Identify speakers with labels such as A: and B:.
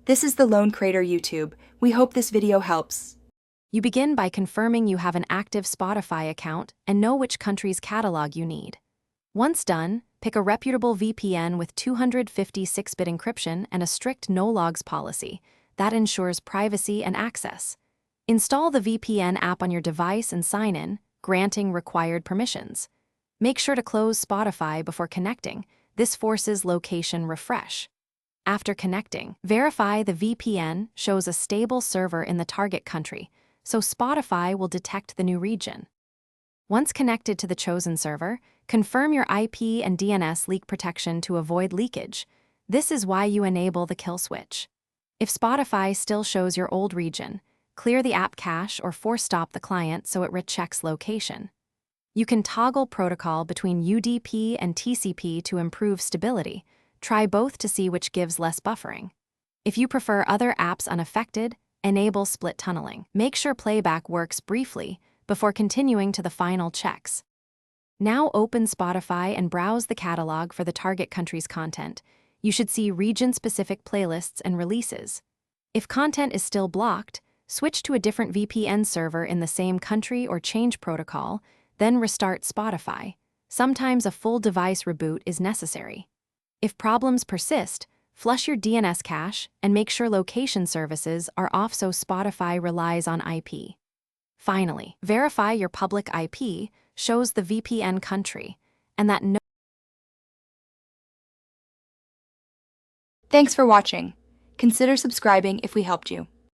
A: This is the Lone Crater YouTube. We hope this video helps.
B: You begin by confirming you have an active Spotify account and know which country's catalog you need. Once done, pick a reputable VPN with 256-bit encryption and a strict no-logs policy that ensures privacy and access. Install the VPN app on your device and sign in, granting required permissions. Make sure to close Spotify before connecting. This forces location refresh. After connecting, verify the VPN shows a stable server in the target country, so Spotify will detect the new region. Once connected to the chosen server, confirm your IP and DNS leak protection to avoid leakage. This is why you enable the kill switch. If Spotify still shows your old region, clear the app cache or force stop the client so it rechecks location. You can toggle protocol between UDP and TCP to improve stability. Try both to see which gives less buffering. If you prefer other apps unaffected, enable split tunneling. Make sure playback works briefly before continuing to the final checks. Now open Spotify and browse the catalog for the target country's content. You should see region-specific playlists and releases. If content is still blocked, switch to a different VPN server in the same country or change protocol, then restart Spotify. Sometimes a full device reboot is necessary. If problems persist, flush your DNS cache and make sure location services are off so Spotify relies on IP. Finally, verify your public IP shows the VPN country and that no.
A: Thanks for watching. Consider subscribing if we helped you.